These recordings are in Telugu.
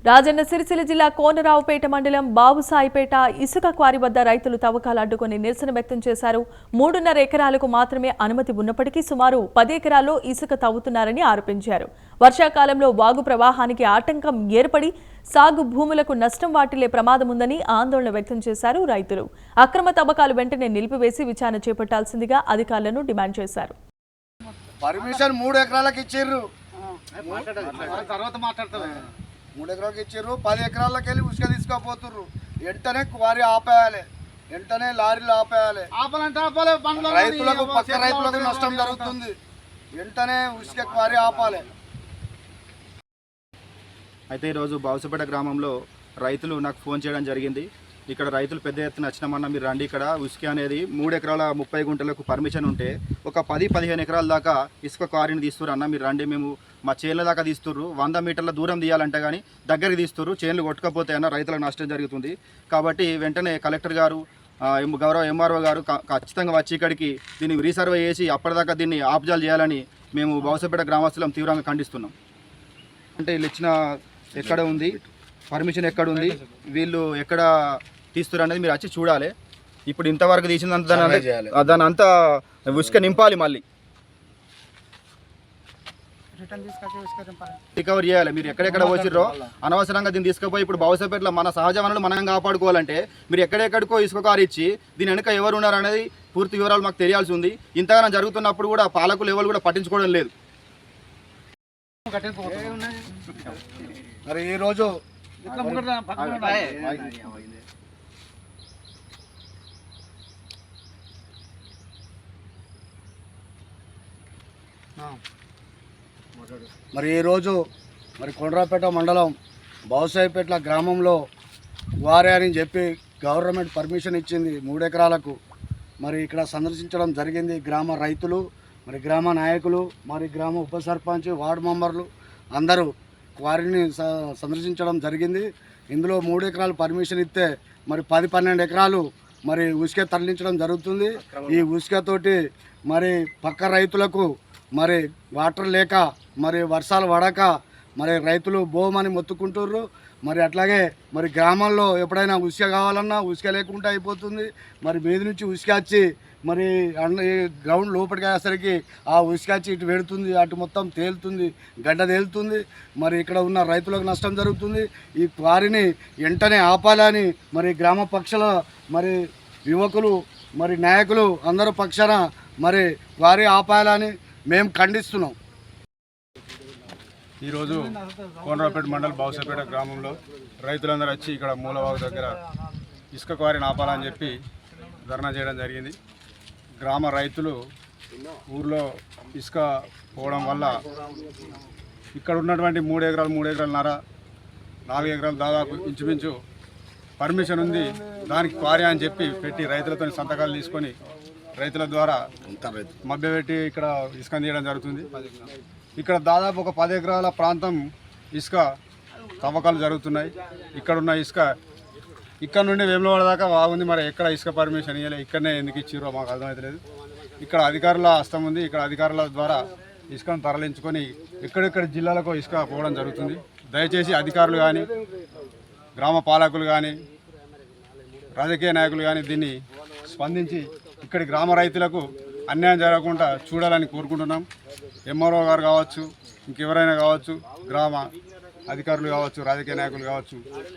రాజన్న సిరిసిల్ల జిల్లా కోనరావుపేట మండలం బాబుసాయిపేట ఇసుక క్వారీ వద్ద రైతులు తవ్వకాలు అడ్డుకొని నిరసన వ్యక్తం చేశారు. 3.5 ఎకరాలకు మాత్రమే అనుమతి ఉన్నప్పటికీ సుమారు 10 ఎకరాల్లో ఇసుక తవ్వుతున్నారని ఆరోపించారు. వర్షాకాలంలో వాగు ప్రవాహానికి ఆటంకం ఏర్పడి సాగు భూములకు నష్టం వాటిల్లే ప్రమాదం ఉందని ఆందోళన వ్యక్తం చేశారు రైతులు. అక్రమ తవ్వకాలు వెంటనే నిలిపివేసి విచారణ చేపట్టాల్సిందిగా అధికారులను డిమాండ్ చేశారు. పర్మిషన్ 3 ఎకరాలకు ఇచ్చిర్రు, 3 ఎకరాలకు ఇచ్చిర్రు, 10 ఎకరాలకు వెళ్ళి ఉసుక తీసుకుపోతుర్రు. వెంటనే క్వారీ ఆపేయాలి, వెంటనే లారీలు ఆపేయాలి. రైతులకు పక్క రైతులకు నష్టం జరుగుతుంది. వెంటనే ఉసుక క్వారీ ఆపాలి. అయితే ఈరోజు బావుసపేట గ్రామంలో రైతులు నాకు ఫోన్ చేయడం జరిగింది. ఇక్కడ రైతులు పెద్ద ఎత్తున వచ్చినామన్నా మీరు రండి, ఇక్కడ ఉసుక అనేది 3 ఎకరాల 30 గుంటలకు పర్మిషన్ ఉంటే ఒక 10-15 ఎకరాల దాకా ఇసుక క్వారీని తీస్తుర్రు అన్న, మీరు రండి, మేము మా చేన్ల దాకా తీస్తుర్రు, 100 మీటర్ల దూరం తీయాలంటే కానీ దగ్గరికి తీస్తుర్రు, చేన్లు కొట్టుకపోతే అన్న రైతులకు నష్టం జరుగుతుంది. కాబట్టి వెంటనే కలెక్టర్ గారు, గౌరవ ఎంఆర్ఓ గారు ఖచ్చితంగా వచ్చి ఇక్కడికి దీన్ని రీసర్వే చేసి అప్పటిదాకా దీన్ని ఆపుజాలు చేయాలని మేము బావుసపేట గ్రామస్తులం తీవ్రంగా ఖండిస్తున్నాం. అంటే వీళ్ళు ఇచ్చిన ఎక్కడ ఉంది, పర్మిషన్ ఎక్కడ ఉంది, వీళ్ళు ఎక్కడ తీస్తున్నారు అనేది మీరు వచ్చి చూడాలి. ఇప్పుడు ఇంతవరకు తీసిందంతా దాని అంతా ఉసుక నింపాలి, మళ్ళీ రికవర్ చేయాలి. మీరు ఎక్కడెక్కడ వచ్చిర్రో అనవసరంగా దీన్ని తీసుకుపోయి ఇప్పుడు బావుసపేటలో మన సహజ వనరులు మనం కాపాడుకోవాలంటే మీరు ఎక్కడెక్కడికో ఇసుక కారు ఇచ్చి దీని వెనుక ఎవరు ఉన్నారు అనేది పూర్తి వివరాలు మాకు తెలియాల్సి ఉంది. ఇంతగానో జరుగుతున్నప్పుడు కూడా పాలకులు ఎవరు కూడా పట్టించుకోవడం లేదు. మరి ఈరోజు మరి కొండ్రాపేట మండలం బావుసాయిపేట గ్రామంలో వారే అని చెప్పి గవర్నమెంట్ పర్మిషన్ ఇచ్చింది 3 ఎకరాలకు. మరి ఇక్కడ సందర్శించడం జరిగింది. గ్రామ రైతులు, మరి గ్రామ నాయకులు, మరి గ్రామ ఉప సర్పంచ్, వార్డు మెంబర్లు అందరూ క్వారీని సందర్శించడం జరిగింది. ఇందులో 3 ఎకరాలు పర్మిషన్ ఇస్తే మరి 10-12 ఎకరాలు మరి ఉసుక తరలించడం జరుగుతుంది. ఈ ఉసుకతోటి మరి పక్క రైతులకు మరి వాటర్ లేక మరి వర్షాలు పడక మరి రైతులు బోమని మొత్తుకుంటుర్రు. మరి అట్లాగే మరి గ్రామంలో ఎప్పుడైనా ఉసుక కావాలన్నా ఉసుక లేకుండా అయిపోతుంది. మరి మీద నుంచి ఉసుక వచ్చి మరి గ్రౌండ్ లోపలికి అయ్యేసరికి ఆ ఉసుక వచ్చి ఇటు పెడుతుంది, అటు మొత్తం తేలుతుంది, గడ్డ తేలుతుంది. మరి ఇక్కడ ఉన్న రైతులకు నష్టం జరుగుతుంది. ఈ క్వారీని వెంటనే ఆపాలని మరి గ్రామ పక్షాల మరి యువకులు మరి నాయకులు అందరూ పక్షాన మరి క్వారీ ఆపాలని మేము ఖండిస్తున్నాం. ఈరోజు కోనరావుపేట మండలం బావుసాయిపేట గ్రామంలో రైతులందరూ వచ్చి ఇక్కడ మూలవాగు దగ్గర ఇసుక క్వారీని ఆపాలని చెప్పి ధర్నా చేయడం జరిగింది. గ్రామ రైతులు ఊర్లో ఇసుక పోవడం వల్ల ఇక్కడ ఉన్నటువంటి 3 ఎకరాలు 3 ఎకరాలన్నర 4 ఎకరాలు దాదాపు ఇంచుమించు పర్మిషన్ ఉంది, దానికి క్వారీ అని చెప్పి పెట్టి రైతులతో సంతకాలు తీసుకొని రైతుల ద్వారా మభ్యపెట్టి ఇక్కడ ఇసుక తీయడం జరుగుతుంది. ఇక్కడ దాదాపు ఒక 10 ఎకరాల ప్రాంతం ఇసుక తవ్వకాలు జరుగుతున్నాయి. ఇక్కడ ఉన్న ఇసుక ఇక్కడ నుండి వేములవాడ దాకా బాగుంది. మరి ఎక్కడ ఇసుక పర్మిషన్ ఇవ్వలేదు, ఇక్కడనే ఎందుకు ఇచ్చిర్రో మాకు అర్థమవుతలేదు. ఇక్కడ అధికారుల హస్తం ఉంది. ఇక్కడ అధికారుల ద్వారా ఇసుకను తరలించుకొని ఎక్కడెక్కడ జిల్లాలకు ఇసుక పోవడం జరుగుతుంది. దయచేసి అధికారులు కానీ, గ్రామ పాలకులు కానీ, రాజకీయ నాయకులు కానీ దీన్ని స్పందించి ఇక్కడి గ్రామ రైతులకు అన్యాయం జరగకుండా చూడాలని కోరుకుంటున్నాం. ఎంఆర్ఓ గారు కావచ్చు, ఇంకెవరైనా కావచ్చు, గ్రామ అధికారులు కావచ్చు, రాజకీయ నాయకులు కావచ్చు,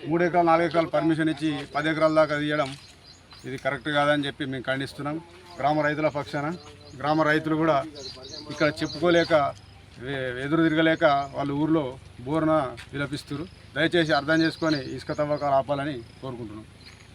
3 ఎకరాలు 4 ఎకరాలు పర్మిషన్ ఇచ్చి 10 ఎకరాల దాకా తీయడం ఇది కరెక్ట్ కాదని చెప్పి మేము ఖండిస్తున్నాం. గ్రామ రైతుల పక్షాన గ్రామ రైతులు కూడా ఇక్కడ చెప్పుకోలేక ఎదురు తిరగలేక వాళ్ళు ఊర్లో బోరున విలపిస్తున్నారు. దయచేసి అర్థం చేసుకొని ఇసుక తవ్వకాలు ఆపాలని కోరుకుంటున్నాం.